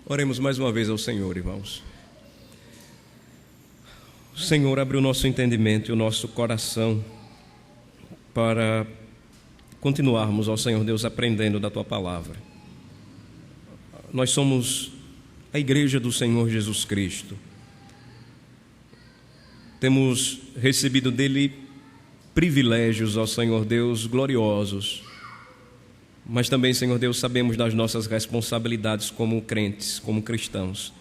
Oremos mais uma vez ao Senhor, irmãos. Senhor, abre o nosso entendimento e o nosso coração para continuarmos, ó Senhor Deus, aprendendo da Tua Palavra. Nós somos a Igreja do Senhor Jesus Cristo. Temos recebido dele privilégios, ó Senhor Deus, gloriosos. Mas também, Senhor Deus, sabemos das nossas responsabilidades como crentes, como cristãos.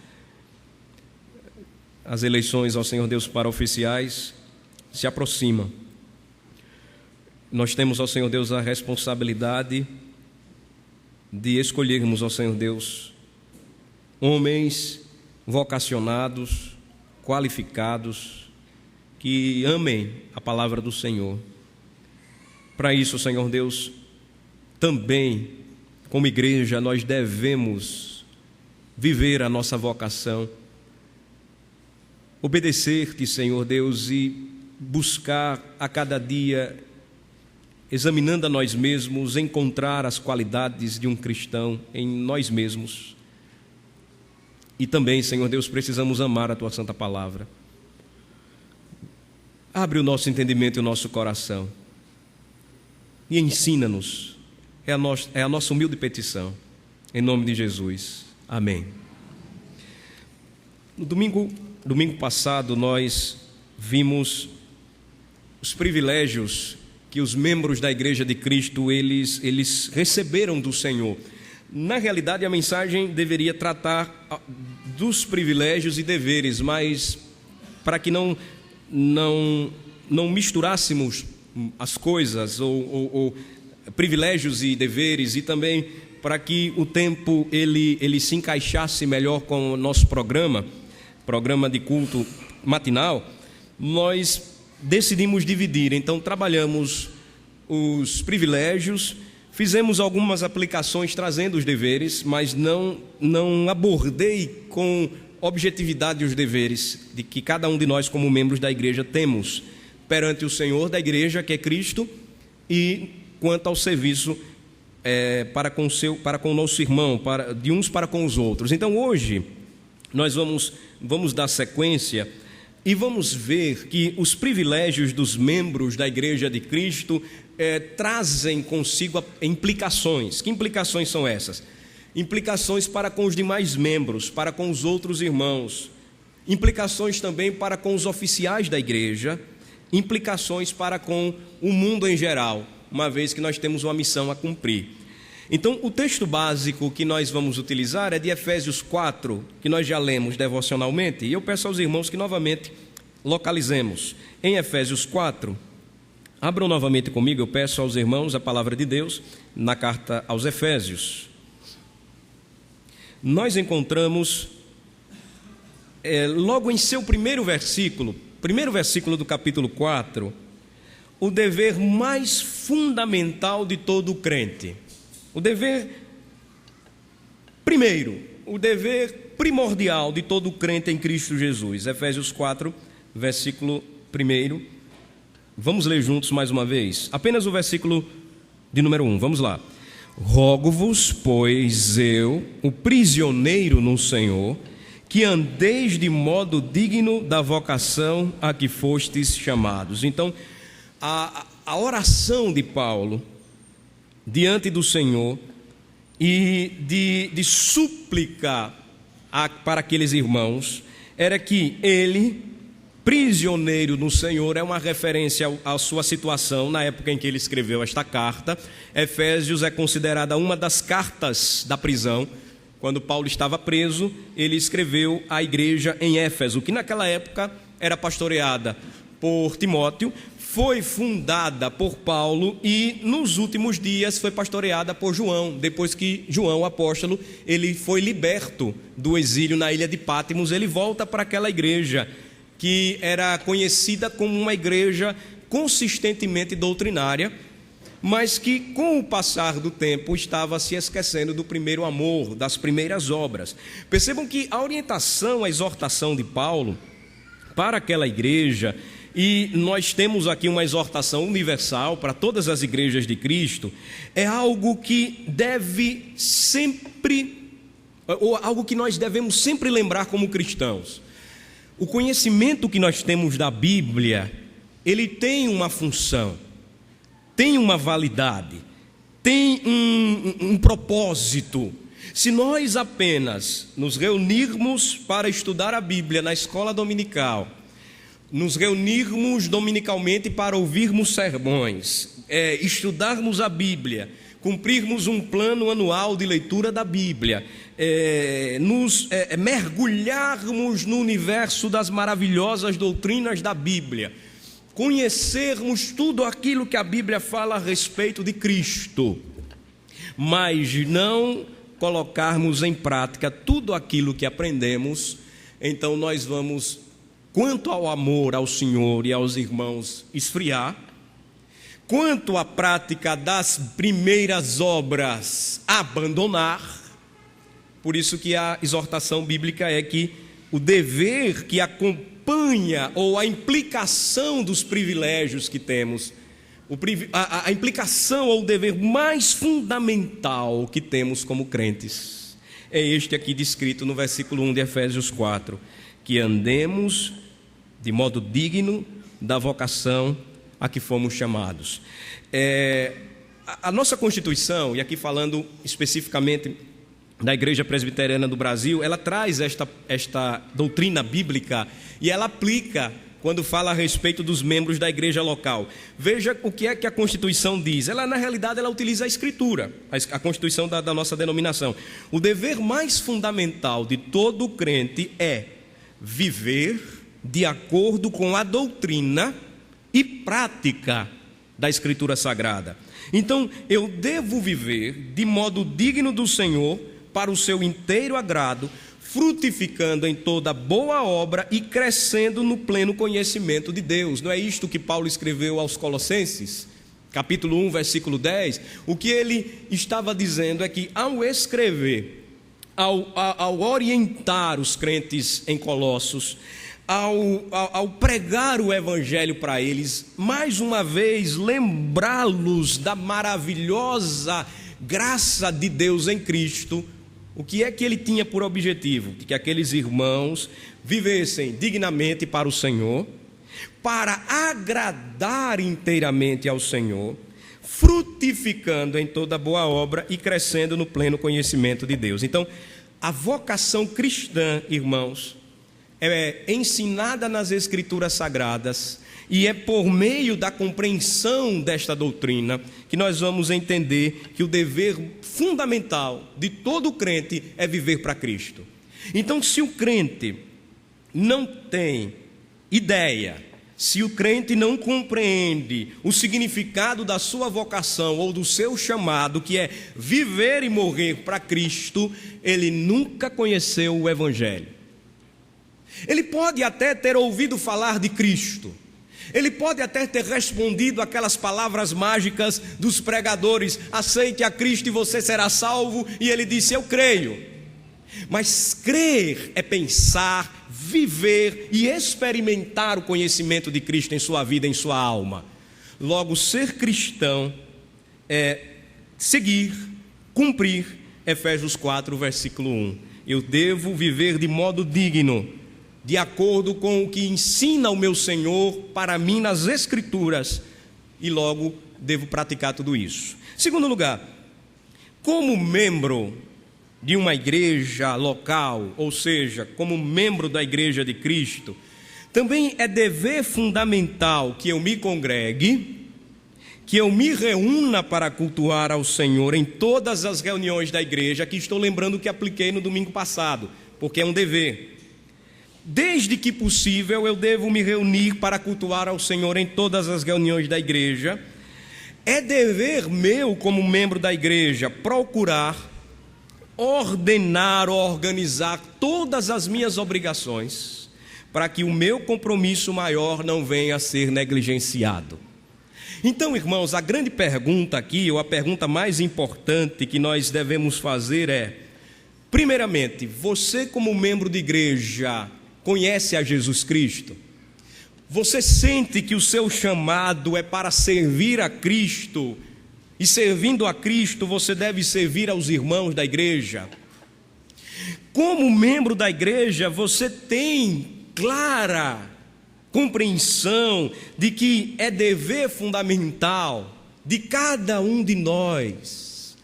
As eleições, ó Senhor Deus, para oficiais se aproximam. Nós temos, ó Senhor Deus, a responsabilidade de escolhermos, ó Senhor Deus, homens vocacionados, qualificados, que amem a palavra do Senhor. Para isso, Senhor Deus, também, como igreja, nós devemos viver a nossa vocação, obedecer-te, Senhor Deus, e buscar a cada dia, examinando a nós mesmos, encontrar as qualidades de um cristão em nós mesmos. E também, Senhor Deus, precisamos amar a Tua Santa Palavra. Abre o nosso entendimento e o nosso coração e ensina-nos. É a nossa humilde petição, em nome de Jesus. Amém. No domingo passado, nós vimos os privilégios que os membros da Igreja de Cristo, eles receberam do Senhor. Na realidade, a mensagem deveria tratar dos privilégios e deveres, mas para que não misturássemos as coisas, ou privilégios e deveres, e também para que o tempo ele se encaixasse melhor com o nosso programa de culto matinal, nós decidimos dividir. Então trabalhamos os privilégios, fizemos algumas aplicações trazendo os deveres, mas não abordei com objetividade os deveres de que cada um de nós, como membros da igreja, temos perante o Senhor da igreja, que é Cristo, e quanto ao serviço para com o nosso irmão, de uns para com os outros. Então hoje nós vamos dar sequência e vamos ver que os privilégios dos membros da Igreja de Cristo trazem consigo implicações. Que implicações são essas? Implicações para com os demais membros, para com os outros irmãos, implicações também para com os oficiais da igreja, implicações para com o mundo em geral, uma vez que nós temos uma missão a cumprir. Então, o texto básico que nós vamos utilizar é de Efésios 4, que nós já lemos devocionalmente, e eu peço aos irmãos que novamente localizemos. Em Efésios 4, abram novamente comigo, eu peço aos irmãos a palavra de Deus na carta aos Efésios. Nós encontramos, logo em seu primeiro versículo do capítulo 4, o dever mais fundamental de todo crente. O dever primordial de todo crente em Cristo Jesus. Efésios 4, versículo 1. Vamos ler juntos mais uma vez. Apenas o versículo de número 1. Vamos lá. Rogo-vos, pois eu, o prisioneiro no Senhor, que andeis de modo digno da vocação a que fostes chamados. Então, a oração de Paulo diante do Senhor e de súplica para aqueles irmãos era que ele, prisioneiro no Senhor, é uma referência à sua situação na época em que ele escreveu esta carta. Efésios é considerada uma das cartas da prisão. Quando Paulo estava preso, ele escreveu à igreja em Éfeso, que naquela época era pastoreada por Timóteo, foi fundada por Paulo e nos últimos dias foi pastoreada por João. Depois que João, o apóstolo, ele foi liberto do exílio na ilha de Pátimos, ele volta para aquela igreja que era conhecida como uma igreja consistentemente doutrinária, mas que com o passar do tempo estava se esquecendo do primeiro amor, das primeiras obras. Percebam que a orientação, a exortação de Paulo para aquela igreja, e nós temos aqui uma exortação universal para todas as igrejas de Cristo, é algo que deve sempre ou algo que nós devemos sempre lembrar como cristãos. O conhecimento que nós temos da Bíblia, ele tem uma função, tem uma validade, tem um propósito. Se nós apenas nos reunirmos para estudar a Bíblia na escola dominical, nos reunirmos dominicalmente para ouvirmos sermões, estudarmos a Bíblia, cumprirmos um plano anual de leitura da Bíblia, nos mergulharmos no universo das maravilhosas doutrinas da Bíblia, conhecermos tudo aquilo que a Bíblia fala a respeito de Cristo, mas não colocarmos em prática tudo aquilo que aprendemos, então nós vamos, quanto ao amor ao Senhor e aos irmãos, esfriar, quanto à prática das primeiras obras, abandonar. Por isso que a exortação bíblica é que o dever que acompanha, ou a implicação dos privilégios que temos, a implicação ou o dever mais fundamental que temos como crentes, é este aqui descrito no versículo 1 de Efésios 4, que andemos de modo digno da vocação a que fomos chamados. A nossa Constituição, e aqui falando especificamente da Igreja Presbiteriana do Brasil, ela traz esta doutrina bíblica e ela aplica quando fala a respeito dos membros da igreja local. Veja o que é que a Constituição diz. Ela, na realidade, ela utiliza a Escritura, a Constituição da nossa denominação. O dever mais fundamental de todo crente é viver de acordo com a doutrina e prática da Escritura Sagrada. Então, eu devo viver de modo digno do Senhor, para o seu inteiro agrado, frutificando em toda boa obra e crescendo no pleno conhecimento de Deus. Não é isto que Paulo escreveu aos Colossenses, capítulo 1, versículo 10? O que ele estava dizendo é que, ao escrever, ao orientar os crentes em Colossos, ao pregar o evangelho para eles, mais uma vez lembrá-los da maravilhosa graça de Deus em Cristo, o que é que ele tinha por objetivo? Que aqueles irmãos vivessem dignamente para o Senhor, para agradar inteiramente ao Senhor, frutificando em toda boa obra e crescendo no pleno conhecimento de Deus. Então, a vocação cristã, irmãos, é ensinada nas Escrituras Sagradas, e é por meio da compreensão desta doutrina que nós vamos entender que o dever fundamental de todo crente é viver para Cristo. Então, se o crente não tem ideia, se o crente não compreende o significado da sua vocação ou do seu chamado, que é viver e morrer para Cristo, ele nunca conheceu o Evangelho. Ele pode até ter ouvido falar de Cristo, ele pode até ter respondido aquelas palavras mágicas dos pregadores: aceite a Cristo e você será salvo, e ele disse: eu creio. Mas crer é pensar, viver e experimentar o conhecimento de Cristo em sua vida, em sua alma. Logo, ser cristão é seguir, cumprir Efésios 4, versículo 1. Eu devo viver de modo digno, de acordo com o que ensina o meu Senhor para mim nas Escrituras, e logo devo praticar tudo isso. Segundo lugar, como membro de uma igreja local, ou seja, como membro da Igreja de Cristo, também é dever fundamental que eu me congregue, que eu me reúna para cultuar ao Senhor em todas as reuniões da igreja. Aqui estou lembrando que apliquei no domingo passado, porque é um dever. Desde que possível, eu devo me reunir para cultuar ao Senhor em todas as reuniões da igreja. É dever meu, como membro da igreja, procurar, ordenar, organizar todas as minhas obrigações, para que o meu compromisso maior não venha a ser negligenciado. Então, irmãos, a grande pergunta aqui, ou a pergunta mais importante que nós devemos fazer é: primeiramente, você como membro de igreja conhece a Jesus Cristo? Você sente que o seu chamado é para servir a Cristo, e servindo a Cristo você deve servir aos irmãos da igreja? Como membro da igreja, você tem clara compreensão de que é dever fundamental de cada um de nós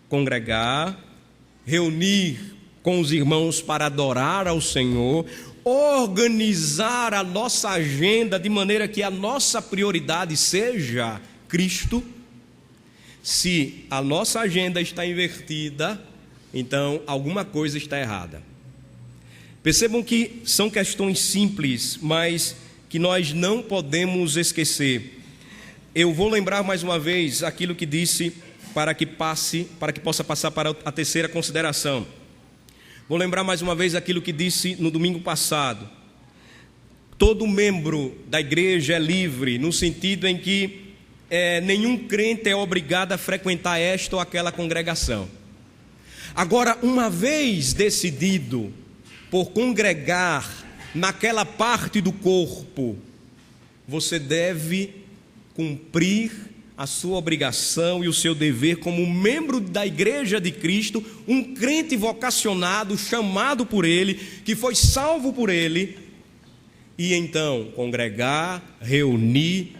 congregar, reunir com os irmãos para adorar ao Senhor, organizar a nossa agenda de maneira que a nossa prioridade seja Cristo. Se a nossa agenda está invertida, então alguma coisa está errada. Percebam que são questões simples, mas que nós não podemos esquecer. Eu vou lembrar mais uma vez aquilo que disse para que possa passar para a terceira consideração. Vou lembrar mais uma vez aquilo que disse no domingo passado. Todo membro da igreja é livre, no sentido em que nenhum crente é obrigado a frequentar esta ou aquela congregação. Agora, uma vez decidido por congregar naquela parte do corpo, você deve cumprir a sua obrigação e o seu dever como membro da igreja de Cristo, um crente vocacionado, chamado por Ele, que foi salvo por Ele, e então congregar, reunir,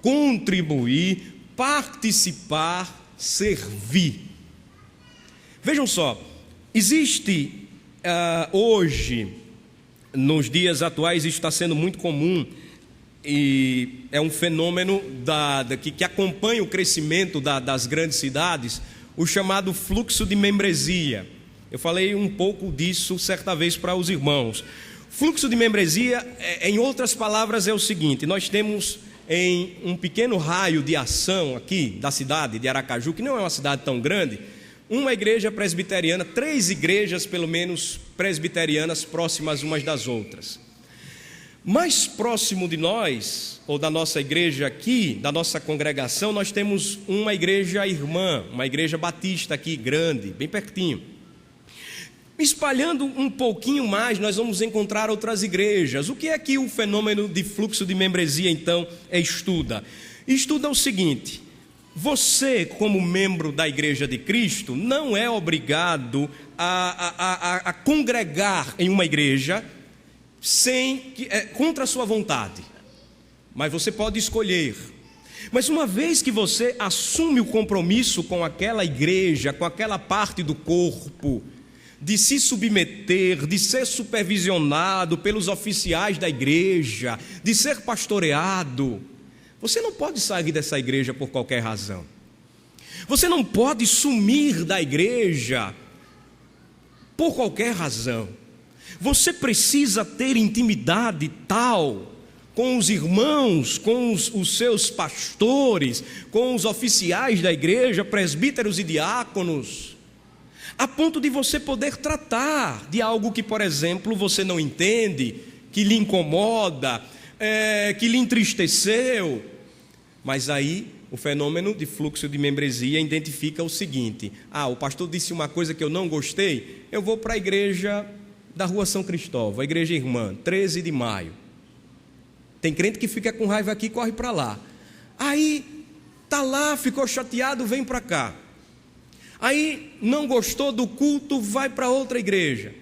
contribuir, participar, servir. Vejam só, existe hoje, nos dias atuais, isso está sendo muito comum, e é um fenômeno que acompanha o crescimento das grandes cidades, o chamado fluxo de membresia. Eu falei um pouco disso certa vez para os irmãos. Fluxo de membresia, em outras palavras, é o seguinte: nós temos em um pequeno raio de ação aqui da cidade de Aracaju, que não é uma cidade tão grande, uma igreja presbiteriana, 3 igrejas pelo menos presbiterianas próximas umas das outras. Mais próximo de nós, ou da nossa igreja aqui, da nossa congregação, nós temos uma igreja irmã, uma igreja batista aqui, grande, bem pertinho. Espalhando um pouquinho mais, nós vamos encontrar outras igrejas. O que é que o fenômeno de fluxo de membresia, então, estuda? Estuda o seguinte: você, como membro da igreja de Cristo, não é obrigado a congregar em uma igreja contra a sua vontade, mas você pode escolher. Mas uma vez que você assume o compromisso com aquela igreja, com aquela parte do corpo, de se submeter, de ser supervisionado pelos oficiais da igreja, de ser pastoreado, você não pode sair dessa igreja por qualquer razão. Você não pode sumir da igreja por qualquer razão. Você precisa ter intimidade tal com os irmãos, com os seus pastores, com os oficiais da igreja, presbíteros e diáconos, a ponto de você poder tratar de algo que, por exemplo, você não entende, que lhe incomoda, que lhe entristeceu. Mas aí o fenômeno de fluxo de membresia identifica o seguinte: o pastor disse uma coisa que eu não gostei, eu vou para a igreja da Rua São Cristóvão, a igreja irmã, 13 de maio. Tem crente que fica com raiva aqui e corre para lá. Aí, está lá, ficou chateado, vem para cá. Aí, não gostou do culto, vai para outra igreja.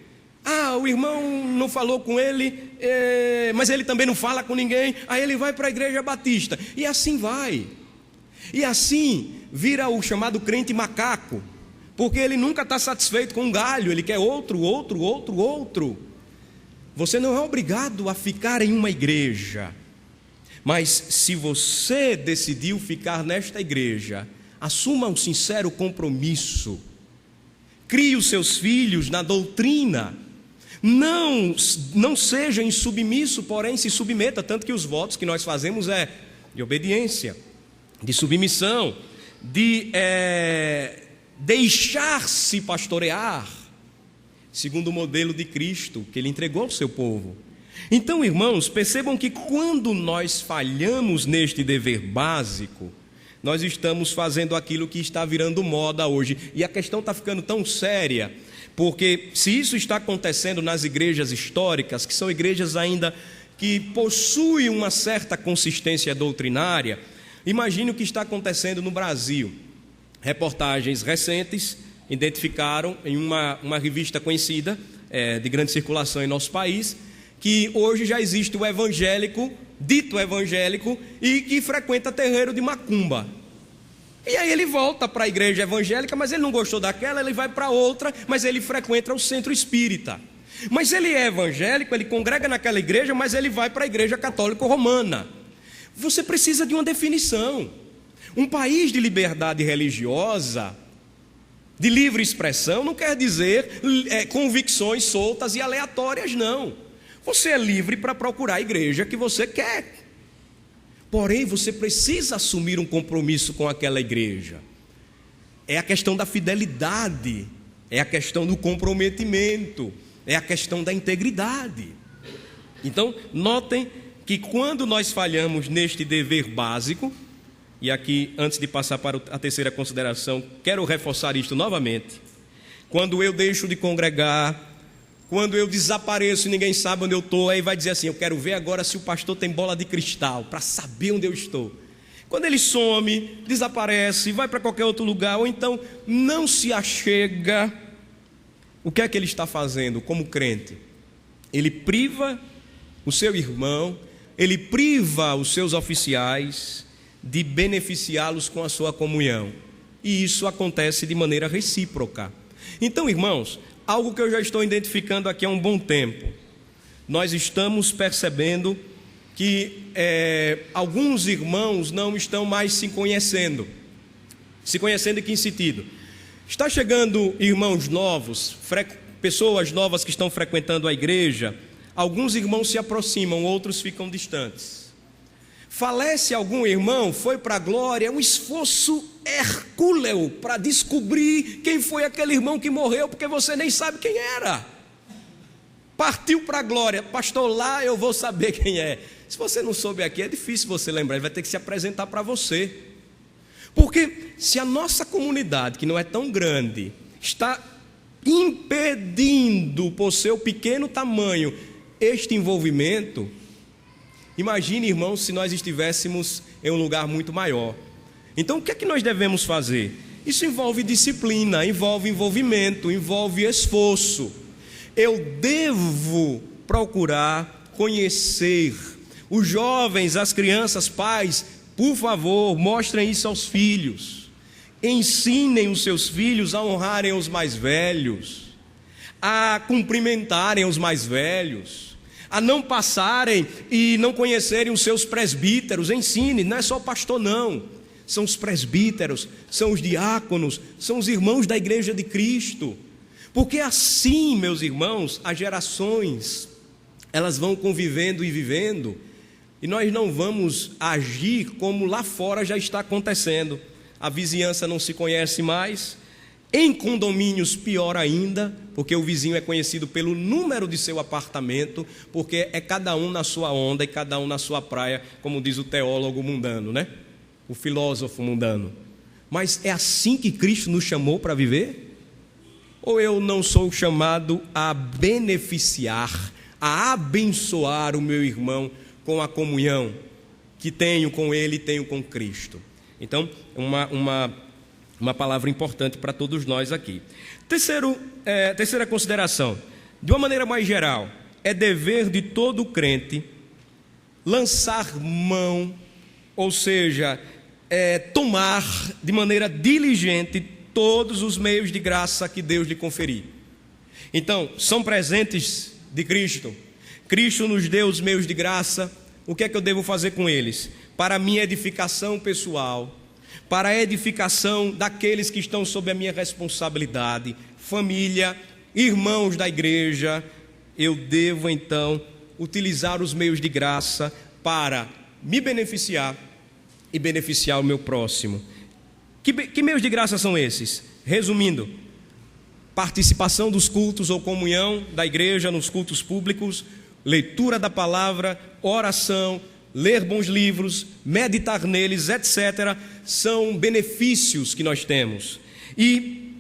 O irmão não falou com ele, mas ele também não fala com ninguém. Aí ele vai para a igreja batista. E assim vai. E assim vira o chamado crente macaco. Porque ele nunca está satisfeito com um galho, ele quer outro. Você não é obrigado a ficar em uma igreja, mas se você decidiu ficar nesta igreja, assuma um sincero compromisso, crie os seus filhos na doutrina, não seja insubmisso, porém se submeta, tanto que os votos que nós fazemos é de obediência, de submissão, de deixar-se pastorear, segundo o modelo de Cristo, que Ele entregou ao seu povo. Então, irmãos, percebam que quando nós falhamos neste dever básico, nós estamos fazendo aquilo que está virando moda hoje. E a questão está ficando tão séria, porque se isso está acontecendo nas igrejas históricas, que são igrejas ainda que possuem uma certa consistência doutrinária, imagine o que está acontecendo no Brasil. Reportagens recentes identificaram em uma revista conhecida, de grande circulação em nosso país, que hoje já existe o evangélico, dito evangélico, e que frequenta terreiro de macumba. E aí ele volta para a igreja evangélica, mas ele não gostou daquela, ele vai para outra, mas ele frequenta o centro espírita. Mas ele é evangélico, ele congrega naquela igreja, mas ele vai para a igreja católica romana. Você precisa de uma definição. Um país de liberdade religiosa, de livre expressão, não quer dizer convicções soltas e aleatórias, não. Você é livre para procurar a igreja que você quer. Porém, você precisa assumir um compromisso com aquela igreja. É a questão da fidelidade, é a questão do comprometimento, é a questão da integridade. Então, notem que quando nós falhamos neste dever básico, e aqui, antes de passar para a terceira consideração, quero reforçar isto novamente. Quando eu deixo de congregar, quando eu desapareço e ninguém sabe onde eu estou, aí vai dizer assim: eu quero ver agora se o pastor tem bola de cristal, para saber onde eu estou. Quando ele some, desaparece, vai para qualquer outro lugar, ou então não se achega, o que é que ele está fazendo como crente? Ele priva o seu irmão, ele priva os seus oficiais de beneficiá-los com a sua comunhão. E isso acontece de maneira recíproca. Então, irmãos, algo que eu já estou identificando aqui há um bom tempo. Nós estamos percebendo que alguns irmãos não estão mais se conhecendo. Se conhecendo em que sentido? Está chegando irmãos novos, pessoas novas que estão frequentando a igreja. Alguns irmãos se aproximam, outros ficam distantes. Falece algum irmão, foi para a glória, é um esforço hercúleo para descobrir quem foi aquele irmão que morreu, porque você nem sabe quem era. Partiu para a glória, pastor, lá eu vou saber quem é. Se você não soube aqui, é difícil você lembrar, ele vai ter que se apresentar para você. Porque se a nossa comunidade, que não é tão grande, está impedindo, por seu pequeno tamanho, este envolvimento, imagine, irmãos, se nós estivéssemos em um lugar muito maior. Então, o que é que nós devemos fazer? Isso envolve disciplina, envolve envolvimento, envolve esforço. Eu devo procurar conhecer os jovens, as crianças, pais, por favor, mostrem isso aos filhos. Ensinem os seus filhos a honrarem os mais velhos, a cumprimentarem os mais velhos, a não passarem e não conhecerem os seus presbíteros. Ensine, não é só o pastor não, são os presbíteros, são os diáconos, são os irmãos da igreja de Cristo. Porque assim, meus irmãos, as gerações, elas vão convivendo e vivendo, e nós não vamos agir como lá fora já está acontecendo. A vizinhança não se conhece mais, em condomínios pior ainda, porque o vizinho é conhecido pelo número de seu apartamento, porque é cada um na sua onda e cada um na sua praia, como diz o teólogo mundano, né? O filósofo mundano. Mas é assim que Cristo nos chamou para viver? Ou eu não sou chamado a beneficiar, a abençoar o meu irmão com a comunhão que tenho com ele e tenho com Cristo? Então, uma palavra importante para todos nós aqui. Terceira consideração, de uma maneira mais geral, é dever de todo crente lançar mão, ou seja, tomar de maneira diligente todos os meios de graça que Deus lhe conferir. Então, são presentes de Cristo. Cristo nos deu os meios de graça. O que é que eu devo fazer com eles? Para a minha edificação pessoal, para a edificação daqueles que estão sob a minha responsabilidade, família, irmãos da igreja, eu devo então utilizar os meios de graça para me beneficiar e beneficiar o meu próximo. Que meios de graça são esses? Resumindo, participação dos cultos ou comunhão da igreja nos cultos públicos, leitura da palavra, oração, ler bons livros, meditar neles, etc. São benefícios que nós temos. E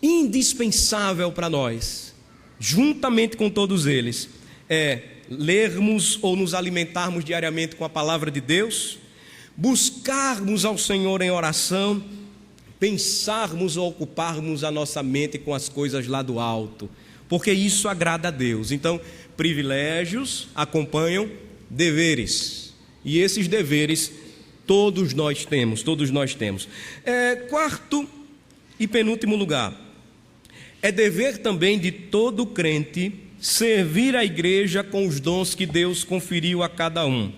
indispensável para nós, juntamente com todos eles, é lermos ou nos alimentarmos diariamente com a palavra de Deus, buscarmos ao Senhor em oração, pensarmos ou ocuparmos a nossa mente com as coisas lá do alto, porque isso agrada a Deus. Então, privilégios acompanham deveres, e esses deveres todos nós temos. Quarto e penúltimo lugar, é dever também de todo crente servir a igreja com os dons que Deus conferiu a cada um.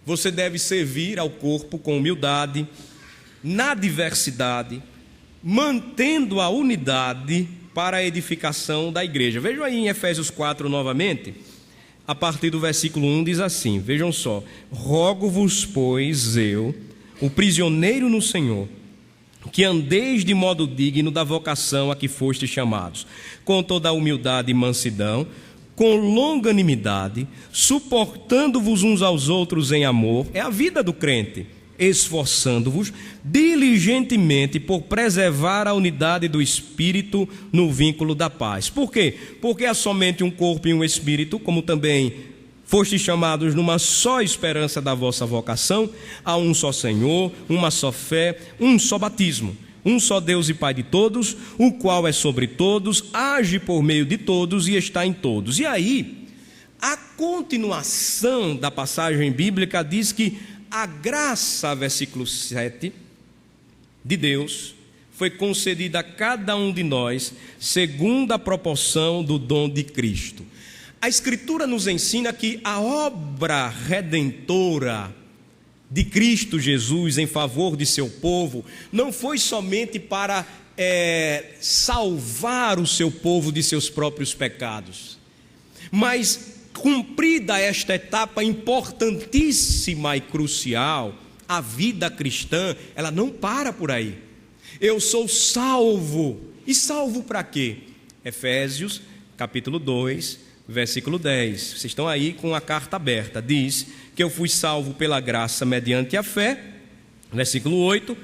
Você deve servir ao corpo com humildade, na diversidade, mantendo a unidade para a edificação da igreja. Vejam aí em Efésios 4 novamente, a partir do versículo 1 diz assim, vejam só: rogo-vos, pois, eu, o prisioneiro no Senhor, que andeis de modo digno da vocação a que fostes chamados, com toda a humildade e mansidão, com longanimidade, suportando-vos uns aos outros em amor. É a vida do crente, esforçando-vos diligentemente por preservar a unidade do Espírito no vínculo da paz. Por quê? Porque há somente um corpo e um Espírito, como também fostes chamados numa só esperança da vossa vocação, há um só Senhor, uma só fé, um só batismo, um só Deus e Pai de todos, o qual é sobre todos, age por meio de todos e está em todos. E aí, a continuação da passagem bíblica diz que a graça, versículo 7, de Deus foi concedida a cada um de nós segundo a proporção do dom de Cristo. A Escritura nos ensina que a obra redentora de Cristo Jesus em favor de seu povo não foi somente para salvar o seu povo de seus próprios pecados, mas cumprida esta etapa importantíssima e crucial, a vida cristã, ela não para por aí. Eu sou salvo. E salvo para quê? Efésios, capítulo 2, versículo 10. Vocês estão aí com a carta aberta. Diz que eu fui salvo pela graça mediante a fé. Versículo 8.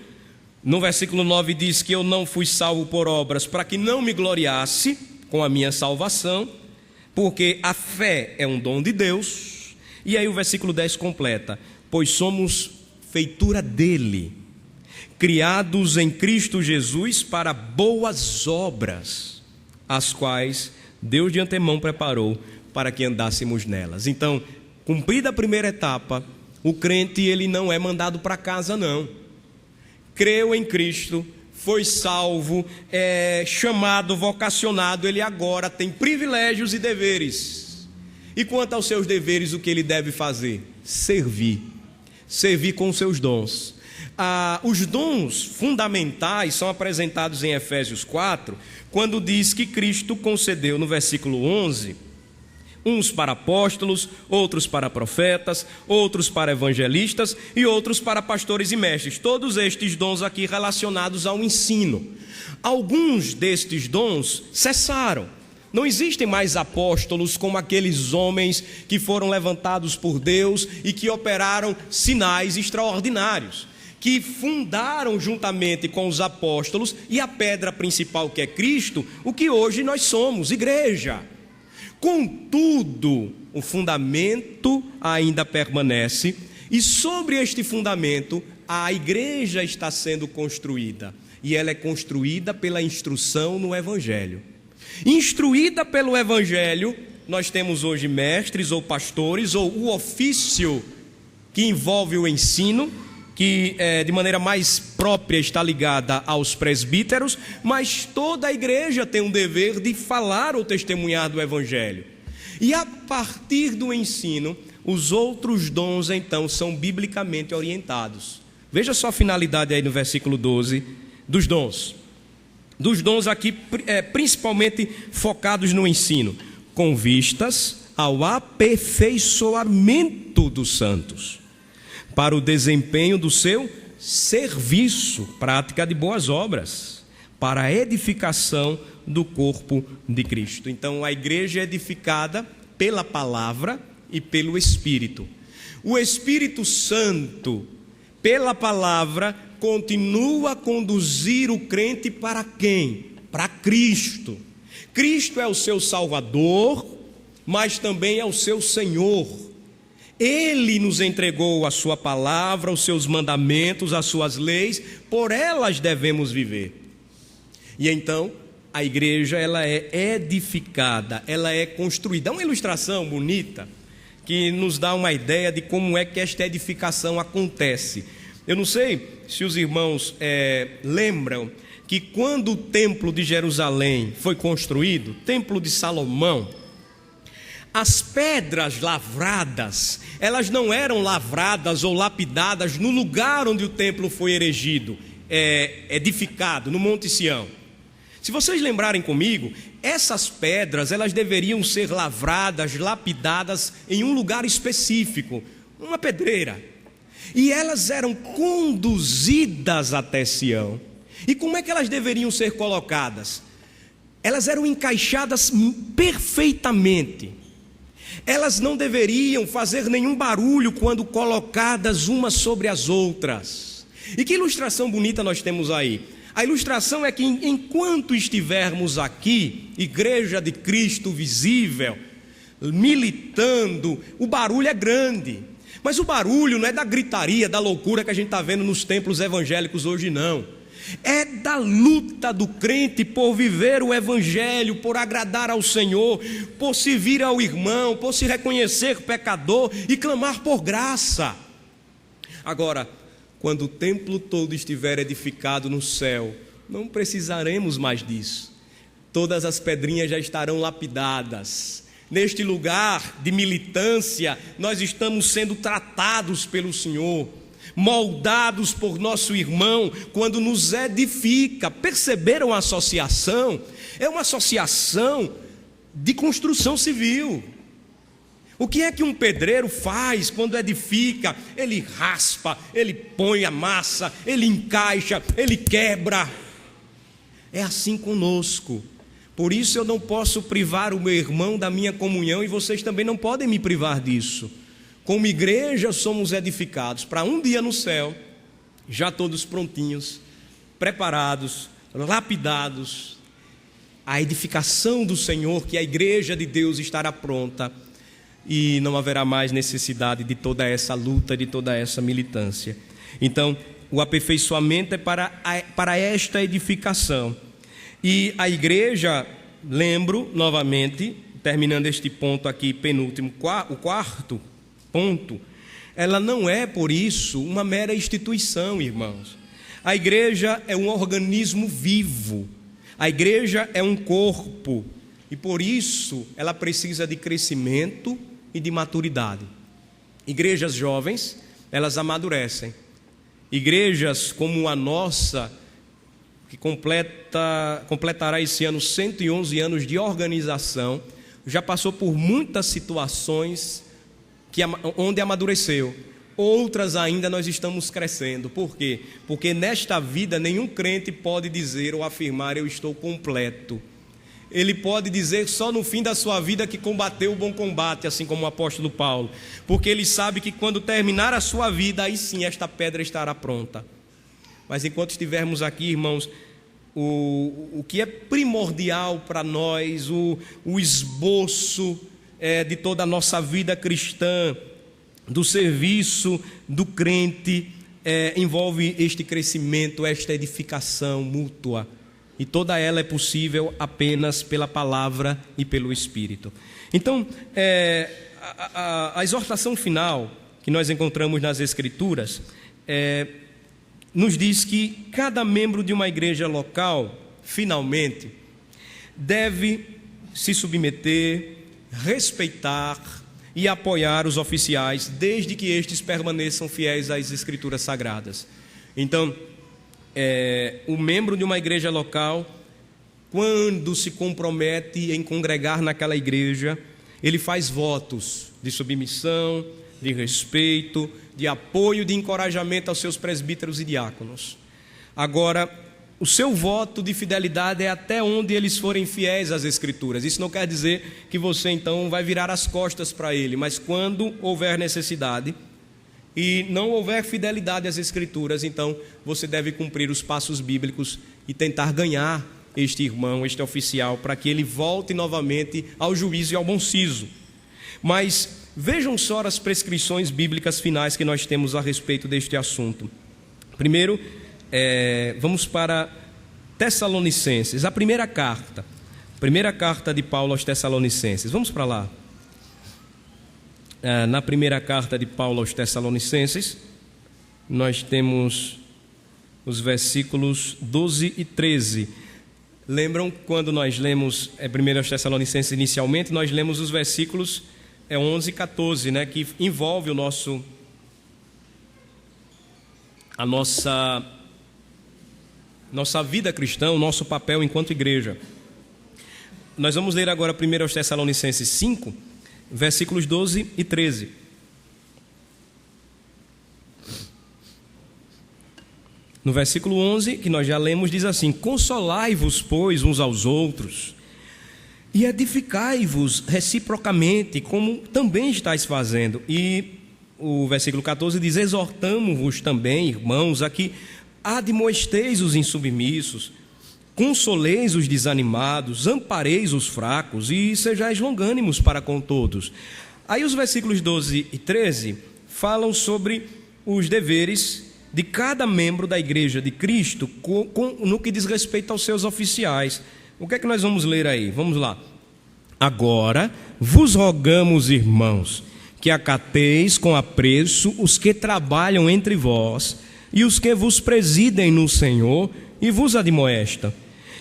No versículo 9 diz que eu não fui salvo por obras para que não me gloriasse com a minha salvação, porque a fé é um dom de Deus. E aí o versículo 10 completa: pois somos feitura dele, criados em Cristo Jesus para boas obras, as quais Deus de antemão preparou para que andássemos nelas. Então, cumprida a primeira etapa, o crente ele não é mandado para casa, não. Creu em Cristo, foi salvo, é chamado, vocacionado, ele agora tem privilégios e deveres. E quanto aos seus deveres, o que ele deve fazer? Servir com seus dons. Os dons fundamentais são apresentados em Efésios 4, quando diz que Cristo concedeu, no versículo 11, uns para apóstolos, outros para profetas, outros para evangelistas e outros para pastores e mestres. Todos estes dons aqui relacionados ao ensino. Alguns destes dons cessaram. Não existem mais apóstolos como aqueles homens que foram levantados por Deus e que operaram sinais extraordinários, que fundaram juntamente com os apóstolos e a pedra principal que é Cristo, o que hoje nós somos, igreja. Contudo, o fundamento ainda permanece e sobre este fundamento a igreja está sendo construída, e ela é construída pela instrução no Evangelho. Instruída pelo Evangelho, nós temos hoje mestres ou pastores, ou o ofício que envolve o ensino, que de maneira mais própria está ligada aos presbíteros, mas toda a igreja tem um dever de falar ou testemunhar do Evangelho. E a partir do ensino, os outros dons então são biblicamente orientados. Veja só a finalidade aí no versículo 12 dos dons. Dos dons aqui principalmente focados no ensino, com vistas ao aperfeiçoamento dos santos, para o desempenho do seu serviço, prática de boas obras, para a edificação do corpo de Cristo. Então a igreja é edificada pela palavra e pelo Espírito. O Espírito Santo, pela palavra, continua a conduzir o crente para quem? Para Cristo. Cristo é o seu Salvador, mas também é o seu Senhor. Ele nos entregou a sua palavra, os seus mandamentos, as suas leis, por elas devemos viver. E então, a igreja, ela é edificada, ela é construída. É uma ilustração bonita que nos dá uma ideia de como é que esta edificação acontece. Eu não sei se os irmãos lembram que quando o templo de Jerusalém foi construído, o templo de Salomão, as pedras lavradas, elas não eram lavradas ou lapidadas no lugar onde o templo foi erigido, edificado, no Monte Sião. Se vocês lembrarem comigo, essas pedras, elas deveriam ser lavradas, lapidadas em um lugar específico, uma pedreira. E elas eram conduzidas até Sião. E como é que elas deveriam ser colocadas? Elas eram encaixadas perfeitamente. Elas não deveriam fazer nenhum barulho quando colocadas umas sobre as outras. E que ilustração bonita nós temos aí. A ilustração é que enquanto estivermos aqui, Igreja de Cristo visível, militando, o barulho é grande. Mas o barulho não é da gritaria, da loucura que a gente está vendo nos templos evangélicos hoje, não. É da luta do crente por viver o evangelho, por agradar ao Senhor, por servir ao irmão, por se reconhecer pecador e clamar por graça. Agora, quando o templo todo estiver edificado no céu, não precisaremos mais disso. Todas as pedrinhas já estarão lapidadas. Neste lugar de militância, nós estamos sendo tratados pelo Senhor, moldados por nosso irmão, quando nos edifica. Perceberam a associação? É uma associação de construção civil. O que é que um pedreiro faz quando edifica? Ele raspa, ele põe a massa, ele encaixa, ele quebra. É assim conosco. Por isso eu não posso privar o meu irmão da minha comunhão e vocês também não podem me privar disso. Como igreja somos edificados para um dia no céu, já todos prontinhos, preparados, lapidados. A edificação do Senhor, que a igreja de Deus estará pronta e não haverá mais necessidade de toda essa luta, de toda essa militância. Então, o aperfeiçoamento é para esta edificação. E a igreja, lembro novamente, terminando este ponto aqui, penúltimo, o quarto ponto, ela não é, por isso, uma mera instituição, irmãos. A igreja é um organismo vivo, a igreja é um corpo, e por isso ela precisa de crescimento e de maturidade. Igrejas jovens, elas amadurecem. Igrejas como a nossa, que completará esse ano 111 anos de organização, já passou por muitas situações onde amadureceu. Outras ainda nós estamos crescendo. Por quê? Porque nesta vida nenhum crente pode dizer ou afirmar: eu estou completo. Ele pode dizer só no fim da sua vida que combateu o bom combate, assim como o apóstolo Paulo, porque ele sabe que quando terminar a sua vida, aí sim esta pedra estará pronta. Mas enquanto estivermos aqui, irmãos, o que é primordial para nós, o esboço de toda a nossa vida cristã, do serviço do crente, envolve este crescimento, esta edificação mútua. E toda ela é possível apenas pela palavra e pelo Espírito. Então, a exortação final que nós encontramos nas Escrituras nos diz que cada membro de uma igreja local, finalmente, deve se submeter, respeitar e apoiar os oficiais, desde que estes permaneçam fiéis às Escrituras Sagradas. Então, o membro de uma igreja local, quando se compromete em congregar naquela igreja, ele faz votos de submissão, de respeito, de apoio, de encorajamento aos seus presbíteros e diáconos. Agora, o seu voto de fidelidade é até onde eles forem fiéis às Escrituras. Isso não quer dizer que você então vai virar as costas para ele, mas quando houver necessidade e não houver fidelidade às Escrituras, então você deve cumprir os passos bíblicos e tentar ganhar este irmão, este oficial, para que ele volte novamente ao juízo e ao bom siso. Mas vejam só as prescrições bíblicas finais que nós temos a respeito deste assunto. Primeiro, vamos para Tessalonicenses, a primeira carta de Paulo aos Tessalonicenses. Vamos para lá. Na primeira carta de Paulo aos Tessalonicenses, nós temos os versículos 12 e 13. Lembram quando nós lemos 1 aos Tessalonicenses inicialmente, nós lemos os versículos 11 e 14, né, que envolve a nossa vida cristã, o nosso papel enquanto igreja. Nós vamos ler agora 1 aos Tessalonicenses 5, versículos 12 e 13. No versículo 11, que nós já lemos, diz assim: consolai-vos, pois, uns aos outros, e edificai-vos reciprocamente, como também estáis fazendo. E o versículo 14 diz: exortamo-vos também, irmãos, a que admoesteis os insubmissos, consoleis os desanimados, ampareis os fracos e sejais longânimos para com todos. Aí os versículos 12 e 13 falam sobre os deveres de cada membro da igreja de Cristo no que diz respeito aos seus oficiais. O que é que nós vamos ler aí? Vamos lá. Agora vos rogamos, irmãos, que acateis com apreço os que trabalham entre vós e os que vos presidem no Senhor e vos admoestam,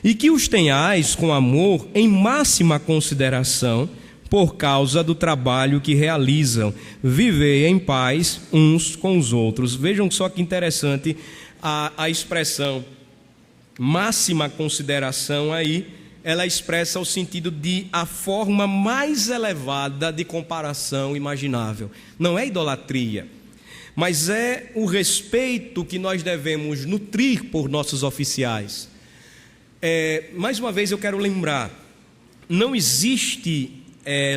e que os tenhais com amor em máxima consideração por causa do trabalho que realizam. Vivei em paz uns com os outros. Vejam só que interessante a expressão máxima consideração aí, ela expressa o sentido de a forma mais elevada de comparação imaginável. Não é idolatria, mas é o respeito que nós devemos nutrir por nossos oficiais. Mais uma vez eu quero lembrar, não existe,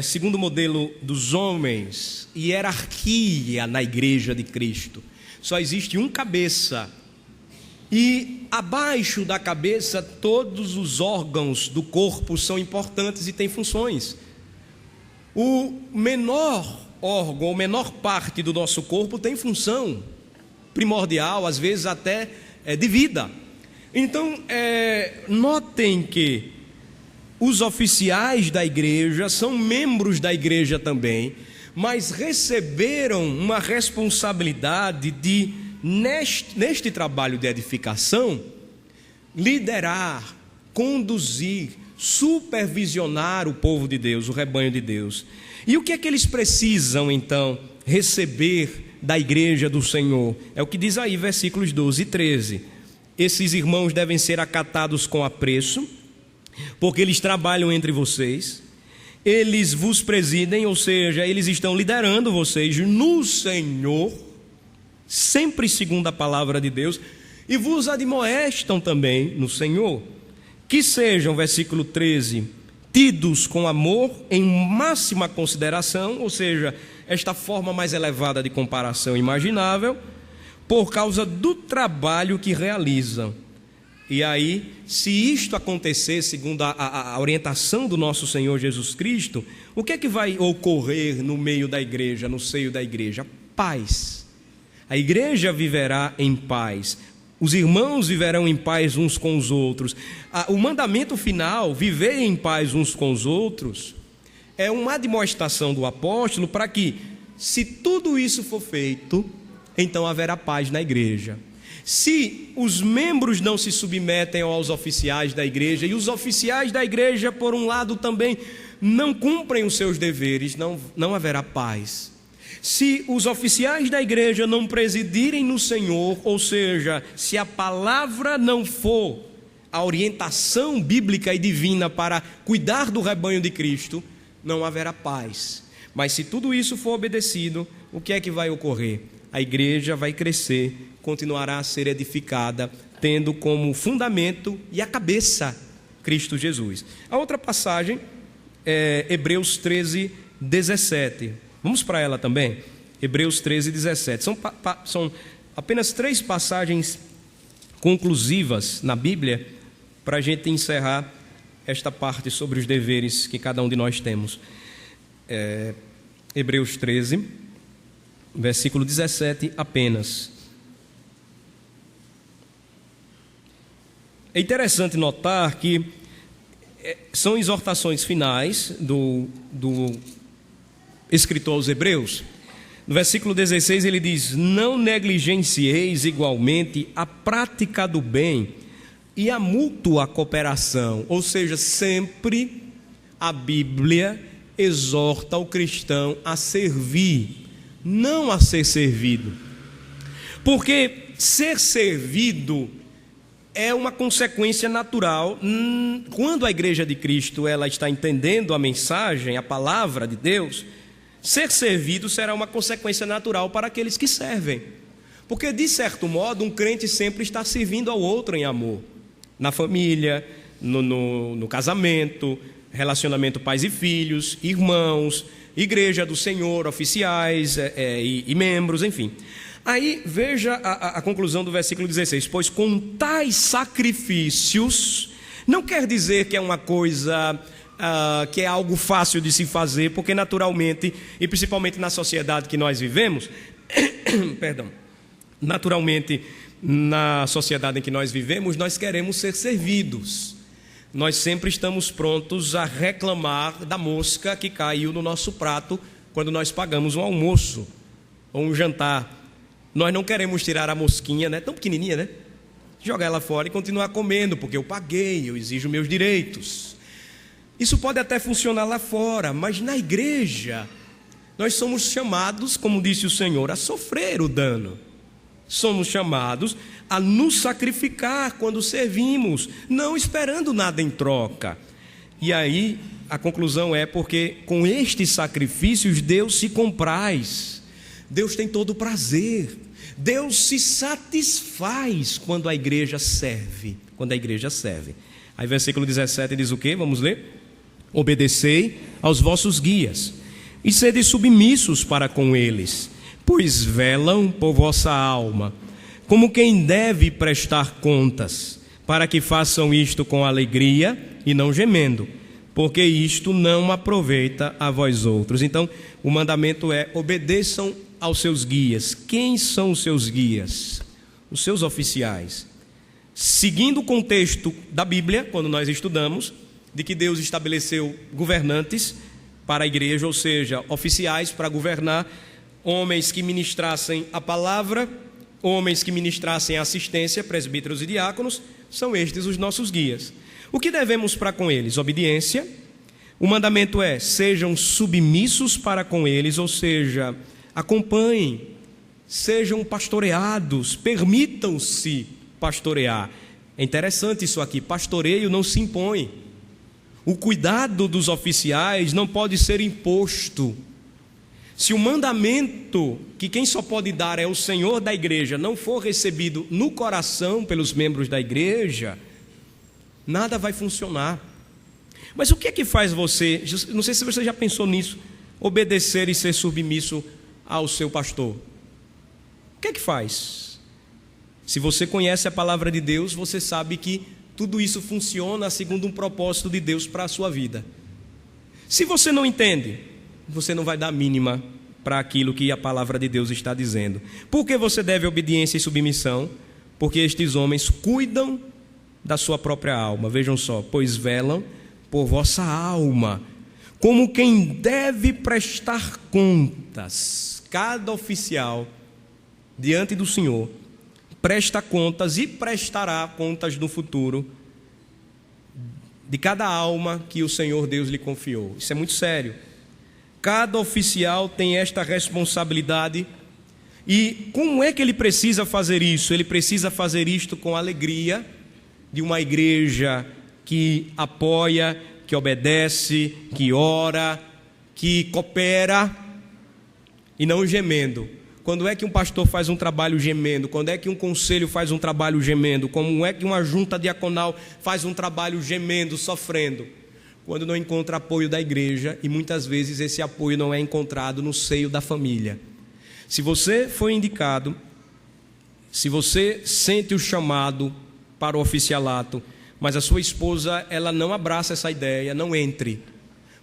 segundo o modelo dos homens, hierarquia na igreja de Cristo. Só existe um cabeça, e abaixo da cabeça todos os órgãos do corpo são importantes e têm funções. O menor órgão, ou menor parte do nosso corpo tem função primordial, às vezes até de vida. Então, notem que os oficiais da igreja são membros da igreja também, mas receberam uma responsabilidade de, neste trabalho de edificação, liderar, conduzir, supervisionar o povo de Deus, o rebanho de Deus. E o que é que eles precisam, então, receber da igreja do Senhor? É o que diz aí, versículos 12 e 13. Esses irmãos devem ser acatados com apreço, porque eles trabalham entre vocês, eles vos presidem, ou seja, eles estão liderando vocês no Senhor, sempre segundo a palavra de Deus, e vos admoestam também no Senhor. Que sejam, versículo 13, tidos com amor em máxima consideração, ou seja, esta forma mais elevada de comparação imaginável, por causa do trabalho que realizam. E aí, se isto acontecer segundo a orientação do nosso Senhor Jesus Cristo, o que é que vai ocorrer no meio da igreja, no seio da igreja? Paz. A igreja viverá em paz. Os irmãos viverão em paz uns com os outros. O mandamento final, viver em paz uns com os outros, é uma admoestação do apóstolo para que, se tudo isso for feito, então haverá paz na igreja. Se os membros não se submetem aos oficiais da igreja, e os oficiais da igreja, por um lado, também não cumprem os seus deveres, não haverá paz. Se os oficiais da igreja não presidirem no Senhor, ou seja, se a palavra não for a orientação bíblica e divina para cuidar do rebanho de Cristo, não haverá paz. Mas se tudo isso for obedecido, o que é que vai ocorrer? A igreja vai crescer, continuará a ser edificada, tendo como fundamento e a cabeça Cristo Jesus. A outra passagem é Hebreus 13, 17. Vamos para ela também? Hebreus 13, 17. São apenas 3 passagens conclusivas na Bíblia para a gente encerrar esta parte sobre os deveres que cada um de nós temos. Hebreus 13, versículo 17 apenas. É interessante notar que são exortações finais do escritor aos Hebreus. No versículo 16 ele diz: não negligencieis igualmente a prática do bem e a mútua cooperação. Ou seja, sempre a Bíblia exorta o cristão a servir, não a ser servido. Porque ser servido é uma consequência natural. Quando a igreja de Cristo ela está entendendo a mensagem, a palavra de Deus, ser servido será uma consequência natural para aqueles que servem. Porque, de certo modo, um crente sempre está servindo ao outro em amor. Na família, no casamento, relacionamento pais e filhos, irmãos, igreja do Senhor, oficiais e membros, enfim. Aí veja a conclusão do versículo 16: pois com tais sacrifícios, não quer dizer que é uma coisa que é algo fácil de se fazer, porque naturalmente, e principalmente na sociedade que nós vivemos, naturalmente na sociedade em que nós vivemos, nós queremos ser servidos. Nós sempre estamos prontos a reclamar da mosca que caiu no nosso prato quando nós pagamos um almoço ou um jantar. Nós não queremos tirar a mosquinha, né? Tão pequenininha, né? Jogar ela fora e continuar comendo, porque eu paguei, eu exijo meus direitos. Isso pode até funcionar lá fora, mas na igreja nós somos chamados, como disse o Senhor, a sofrer o dano. Somos chamados a nos sacrificar quando servimos, não esperando nada em troca. E aí a conclusão é porque com estes sacrifícios Deus se compraz. Deus tem todo o prazer, Deus se satisfaz quando a igreja serve, Aí versículo 17 diz o quê? Vamos ler? Obedecei aos vossos guias e sede submissos para com eles, pois velam por vossa alma, como quem deve prestar contas, para que façam isto com alegria e não gemendo, porque isto não aproveita a vós outros. Então, o mandamento é: obedeçam aos seus guias. Quem são os seus guias? Os seus oficiais. Seguindo o contexto da Bíblia, quando nós estudamos, de que Deus estabeleceu governantes para a igreja, ou seja, oficiais para governar, homens que ministrassem a palavra, homens que ministrassem a assistência, presbíteros e diáconos, são estes os nossos guias. O que devemos para com eles? Obediência. O mandamento é: sejam submissos para com eles, ou seja, acompanhem, sejam pastoreados, permitam-se pastorear. É interessante isso aqui: pastoreio não se impõe. O cuidado dos oficiais não pode ser imposto. Se o mandamento, que quem só pode dar é o Senhor da igreja, não for recebido no coração pelos membros da igreja, nada vai funcionar. Mas o que é que faz você, não sei se você já pensou nisso, obedecer e ser submisso ao seu pastor? O que é que faz? Se você conhece a palavra de Deus, você sabe que tudo isso funciona segundo um propósito de Deus para a sua vida. Se você não entende, você não vai dar mínima para aquilo que a palavra de Deus está dizendo. Por que você deve obediência e submissão? Porque estes homens cuidam da sua própria alma. Vejam só: pois velam por vossa alma, como quem deve prestar contas. Cada oficial diante do Senhor presta contas e prestará contas no futuro de cada alma que o Senhor Deus lhe confiou. Isso é muito sério. Cada oficial tem esta responsabilidade. E como é que ele precisa fazer isso? Ele precisa fazer isto com alegria de uma igreja que apoia, que obedece, que ora, que coopera, e não gemendo. Quando é que um pastor faz um trabalho gemendo? Quando é que um conselho faz um trabalho gemendo? Como é que uma junta diaconal faz um trabalho gemendo, sofrendo? Quando não encontra apoio da igreja, e muitas vezes esse apoio não é encontrado no seio da família. Se você foi indicado, se você sente o chamado para o oficialato, mas a sua esposa ela não abraça essa ideia, não entre.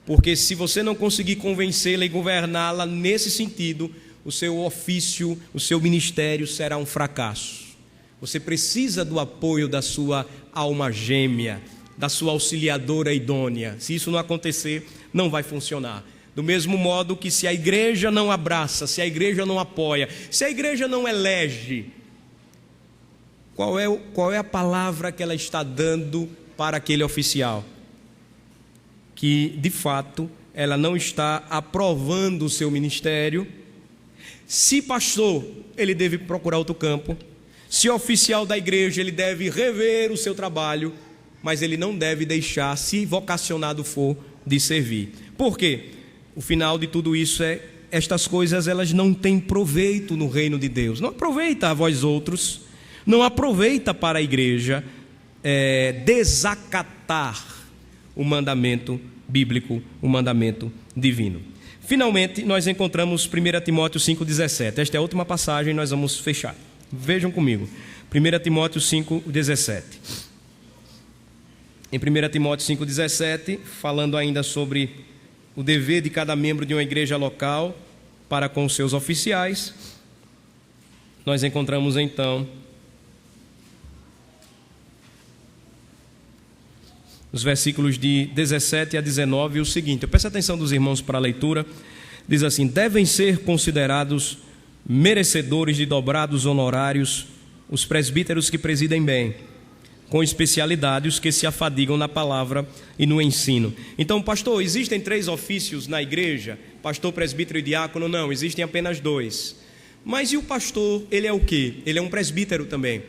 porque se você não conseguir convencê-la e governá-la nesse sentido, o seu ofício, o seu ministério será um fracasso. Você precisa do apoio da sua alma gêmea, da sua auxiliadora idônea. Se isso não acontecer, não vai funcionar. Do mesmo modo que se a igreja não abraça, se a igreja não apoia, se a igreja não elege, qual é a palavra que ela está dando para aquele oficial? Que, de fato, ela não está aprovando o seu ministério. Se pastor, ele deve procurar outro campo. Se oficial da igreja, ele deve rever o seu trabalho, mas ele não deve deixar, se vocacionado for, de servir. Por quê? O final de tudo isso é, estas coisas elas não têm proveito no reino de Deus. Não aproveita a vós outros, não aproveita para a igreja desacatar o mandamento bíblico, o mandamento divino. Finalmente, nós encontramos 1 Timóteo 5,17. Esta é a última passagem, nós vamos fechar. Vejam comigo, 1 Timóteo 5,17. Em 1 Timóteo 5,17, falando ainda sobre o dever de cada membro de uma igreja local para com os seus oficiais, nós encontramos então os versículos de 17 a 19 o seguinte. Eu peço atenção dos irmãos para a leitura. Diz assim: devem ser considerados merecedores de dobrados honorários os presbíteros que presidem bem, com especialidade os que se afadigam na palavra e no ensino. Então, pastor, existem 3 ofícios na igreja? Pastor, presbítero e diácono? Não, existem apenas 2. Mas e o pastor, ele é o quê? Ele é um presbítero também.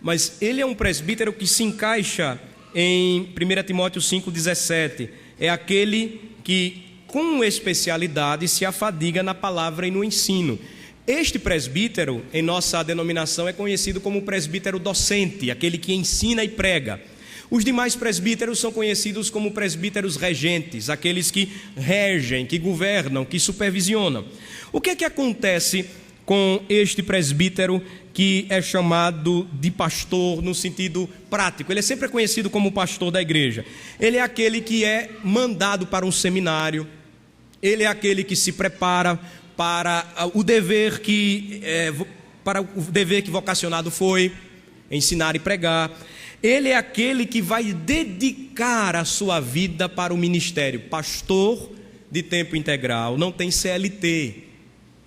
Mas ele é um presbítero que se encaixa em 1 Timóteo 5,17. É aquele que, com especialidade, se afadiga na palavra e no ensino. Este presbítero, em nossa denominação, é conhecido como presbítero docente, aquele que ensina e prega. Os demais presbíteros são conhecidos como presbíteros regentes, aqueles que regem, que governam, que supervisionam. O que é que acontece com este presbítero que é chamado de pastor no sentido prático? Ele é sempre conhecido como pastor da igreja. Ele é aquele que é mandado para um seminário, ele é aquele que se prepara para o dever que vocacionado foi, ensinar e pregar. Ele é aquele que vai dedicar a sua vida para o ministério. Pastor de tempo integral, não tem CLT,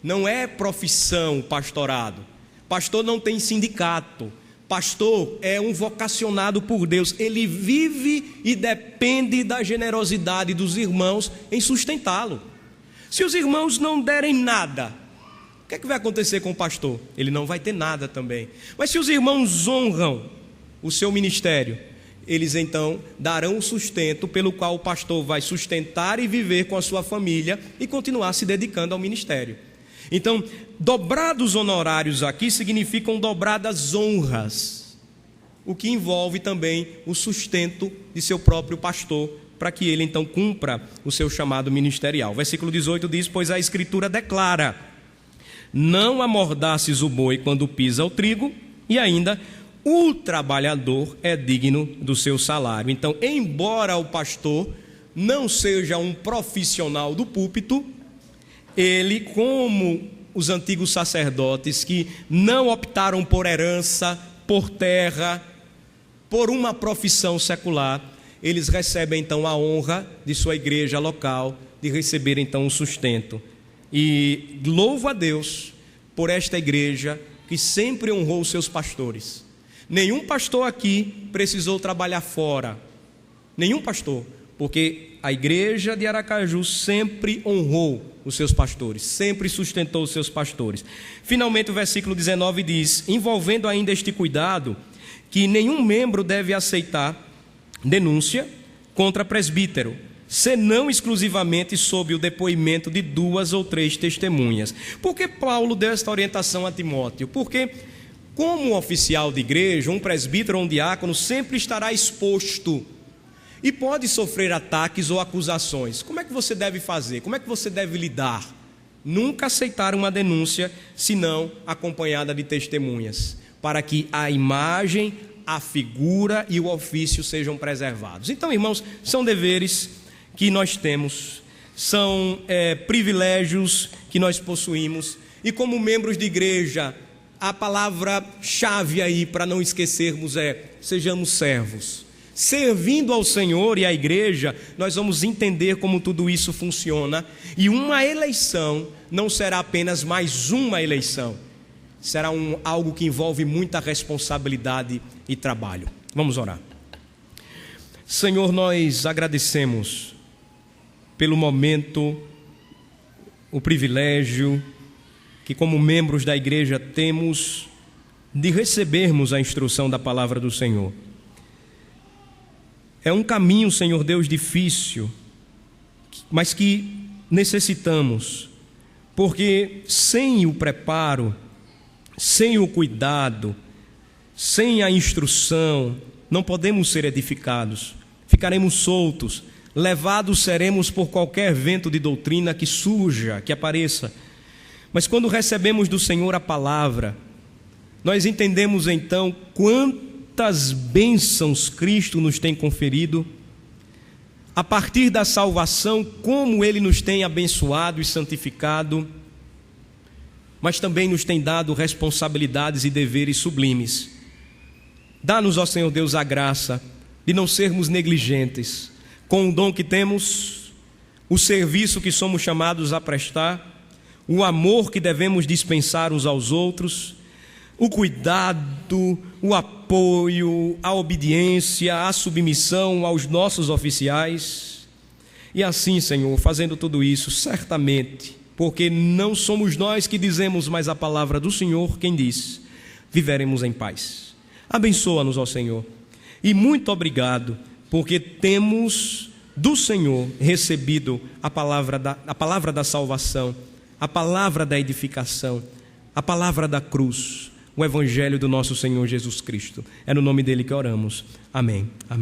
não é profissão pastorado. Pastor não tem sindicato. Pastor é um vocacionado por Deus. Ele vive e depende da generosidade dos irmãos em sustentá-lo. Se os irmãos não derem nada, o que é que vai acontecer com o pastor? Ele não vai ter nada também. Mas se os irmãos honram o seu ministério, eles então darão o sustento pelo qual o pastor vai sustentar e viver com a sua família e continuar se dedicando ao ministério. Então, dobrados honorários aqui significam dobradas honras, o que envolve também o sustento de seu próprio pastor, para que ele então cumpra o seu chamado ministerial. Versículo 18 diz: pois a escritura declara: não amordaces o boi quando pisa o trigo, e ainda o trabalhador é digno do seu salário. Então, embora o pastor não seja um profissional do púlpito, ele, como os antigos sacerdotes que não optaram por herança, por terra, por uma profissão secular, eles recebem então a honra de sua igreja local, de receber então o sustento. E louvo a Deus por esta igreja que sempre honrou os seus pastores. Nenhum pastor aqui precisou trabalhar fora, nenhum pastor, porque a igreja de Aracaju sempre honrou os seus pastores, sempre sustentou os seus pastores. Finalmente o versículo 19 diz, envolvendo ainda este cuidado, que nenhum membro deve aceitar denúncia contra presbítero, senão exclusivamente sob o depoimento de 2 ou 3 testemunhas. Por que Paulo deu esta orientação a Timóteo? Porque, como oficial de igreja, um presbítero ou um diácono sempre estará exposto e pode sofrer ataques ou acusações. Como é que você deve fazer? Como é que você deve lidar? Nunca aceitar uma denúncia, senão acompanhada de testemunhas, para que a imagem, a figura e o ofício sejam preservados. Então, irmãos, são deveres que nós temos, são privilégios que nós possuímos, e como membros de igreja, a palavra-chave aí para não esquecermos sejamos servos. Servindo ao Senhor e à igreja, nós vamos entender como tudo isso funciona, e uma eleição não será apenas mais uma eleição, será algo que envolve muita responsabilidade e trabalho. Vamos orar. Senhor, nós agradecemos pelo momento, o privilégio que como membros da igreja temos de recebermos a instrução da palavra do Senhor. É um caminho, Senhor Deus, difícil, mas que necessitamos, porque sem o preparo, sem o cuidado, sem a instrução, não podemos ser edificados, ficaremos soltos, levados seremos por qualquer vento de doutrina que surja, que apareça. Mas quando recebemos do Senhor a palavra, nós entendemos então quantas bênçãos Cristo nos tem conferido, a partir da salvação, como Ele nos tem abençoado e santificado, mas também nos tem dado responsabilidades e deveres sublimes. Dá-nos, ó Senhor Deus, a graça de não sermos negligentes com o dom que temos, o serviço que somos chamados a prestar, o amor que devemos dispensar uns aos outros, o cuidado, o apoio, a obediência, a submissão aos nossos oficiais. E assim, Senhor, fazendo tudo isso, certamente, porque não somos nós que dizemos, mas a palavra do Senhor quem diz, viveremos em paz. Abençoa-nos, ó Senhor, e muito obrigado, porque temos do Senhor recebido a palavra da salvação, a palavra da edificação, a palavra da cruz, o evangelho do nosso Senhor Jesus Cristo. É no nome dele que oramos. Amém. Amém.